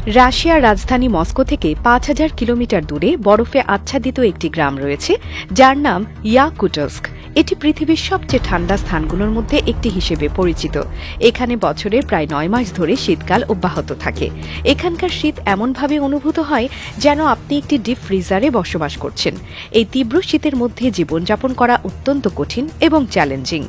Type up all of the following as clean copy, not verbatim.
রাশিয়ার রাজধানী মস্কো থেকে ৫,০০০ কিলোমিটার দূরে বরফে আচ্ছাদিত একটি গ্রাম রয়েছে যার নাম ইয়াকুটস্ক। এটি পৃথিবীর সবচেয়ে ঠান্ডা স্থানগুলোর মধ্যে একটি হিসেবে পরিচিত। এখানে বছরের প্রায় ৯ মাস ধরে শীতকাল অব্যাহত থাকে। এখানকার শীত এমনভাবে অনুভূত হয় যেন আপনি একটি ডিপ ফ্রিজারে বসবাস করছেন। এই তীব্র শীতের মধ্যে জীবনযাপন করা অত্যন্ত কঠিন এবং চ্যালেঞ্জিং।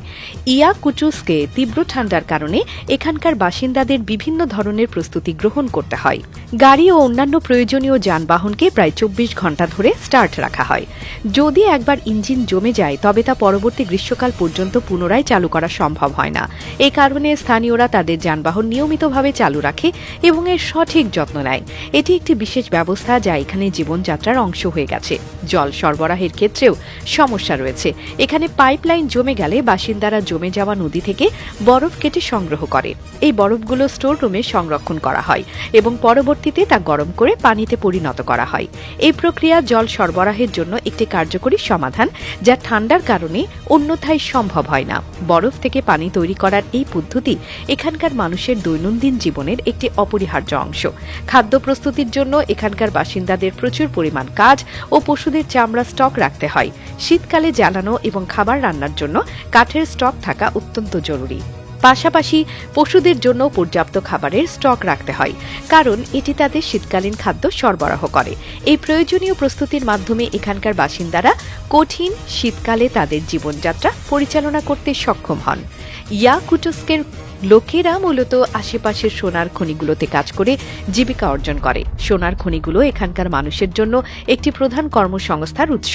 ইয়াকুটস্কে তীব্র ঠান্ডার কারণে এখানকার বাসিন্দাদের বিভিন্ন ধরনের প্রস্তুতি গ্রহণ করতে হয়। গাড়ি ও অন্যান্য প্রয়োজনীয় যানবাহনকে প্রায় ২৪ ঘণ্টা ধরে স্টার্ট রাখা হয়। যদি একবার ইঞ্জিন জমে যায় তবে তা পরবর্তী গ্রীষ্মকাল পর্যন্ত পুনরায় চালু করা সম্ভব হয় না। এই কারণে স্থানীয়রা তাদের যানবাহন নিয়মিতভাবে চালু রাখে এবং এর সঠিক যত্ন নেয়। এটি একটি বিশেষ ব্যবস্থা যা এখানে জীবনযাত্রার অংশ হয়ে গেছে। জল সরবরাহের ক্ষেত্রেও সমস্যা রয়েছে। এখানে পাইপলাইন জমে গেলে বাসিন্দারা জমে যাওয়া নদী থেকে বরফ কেটে সংগ্রহ করে। এই বরফগুলো স্টোর রুমে সংরক্ষণ করা হয় এবং পরবর্তীতে তা গরম করে পানিতে পরিণত করা হয়। এই প্রক্রিয়া জল সরবরাহের জন্য একটি কার্যকরী সমাধান যা ঠান্ডার কারণে অন্যথায় সম্ভব হয় না। বরফ থেকে পানি তৈরি করার এই পদ্ধতি এখানকার মানুষের দৈনন্দিন জীবনের একটি অপরিহার্য অংশ। খাদ্য প্রস্তুতির জন্য এখানকার বাসিন্দাদের প্রচুর পরিমাণ কাঠ ও পশুদের চামড়া স্টক রাখতে হয়। শীতকালে জ্বালানো এবং খাবার রান্নার জন্য কাঠের স্টক থাকা অত্যন্ত জরুরি। পাশাপাশি পশুদের জন্য পর্যাপ্ত খাবারের স্টক রাখতে হয়, কারণ এটি তাদের শীতকালীন খাদ্য সরবরাহ করে। এই প্রয়োজনীয় প্রস্তুতির মাধ্যমে এখানকার বাসিন্দারা কঠিন শীতকালে তাদের জীবনযাত্রা পরিচালনা করতে সক্ষম হন। ইয়াকুটস্কের লোকেরা মূলত আশেপাশের সোনার খনিগুলোতে কাজ করে জীবিকা অর্জন করে। সোনার খনিগুলো এখানকার মানুষের জন্য একটি প্রধান কর্মসংস্থার উৎস।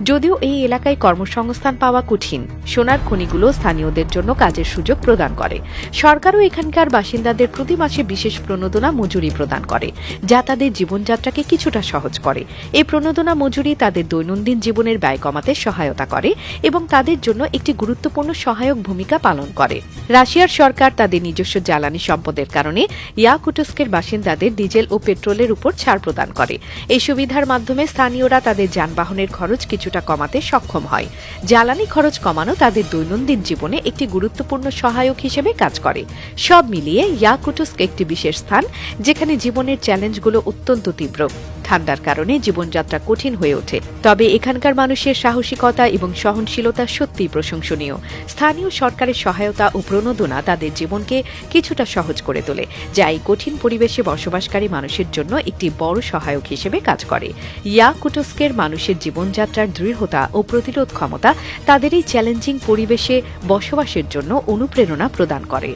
যদিও এই এলাকায় কর্মসংস্থান পাওয়া কঠিন, সোনার খনিগুলো স্থানীয়দের জন্য কাজের সুযোগ প্রদান করে। সরকারও এখানকার বাসিন্দাদের প্রতি মাসে বিশেষ প্রণোদনা মজুরি প্রদান করে, যা তাদের জীবনযাত্রাকে কিছুটা সহজ করে। এই প্রণোদনা মজুরি তাদের দৈনন্দিন জীবনের ব্যয় কমাতে সহায়তা করে এবং তাদের জন্য একটি গুরুত্বপূর্ণ সহায়ক ভূমিকা পালন করে। রাশিয়ার সরকার তাদের নিজস্ব জ্বালানি সম্পদের কারণে ইয়াকুটস্কের বাসিন্দাদের ডিজেল ও পেট্রোলের উপর ছাড় প্রদান করে। এই সুবিধার মাধ্যমে স্থানীয়রা তাদের যানবাহনের খরচ কিছুটা কমাতে সক্ষম হয়। জ্বালানি খরচ কমানো তাদের দৈনন্দিন জীবনে একটি গুরুত্বপূর্ণ সহায়ক হিসেবে কাজ করে। সব মিলিয়ে ইয়াকুটস্ক একটি বিশেষ স্থান যেখানে জীবনের চ্যালেঞ্জগুলো অত্যন্ত তীব্র। ঠান্ডার কারণে জীবনযাত্রা কঠিন হয়ে ওঠে, তবে এখানকার মানুষের সাহসিকতা এবং সহনশীলতা সত্যিই প্রশংসনীয়। স্থানীয় সরকারের সহায়তা ও প্রণোদনা তাদের জীবনকে কিছুটা সহজ করে তোলে, যা এই কঠিন পরিবেশে বসবাসকারী মানুষের জন্য একটি বড় সহায়ক হিসেবে কাজ করে। ইয়াকুটস্কের মানুষের জীবনযাত্রার দৃঢ়তা ও প্রতিরোধ ক্ষমতা তাদের এই চ্যালেঞ্জিং পরিবেশে বসবাসের জন্য অনুপ্রেরণা প্রদান করে।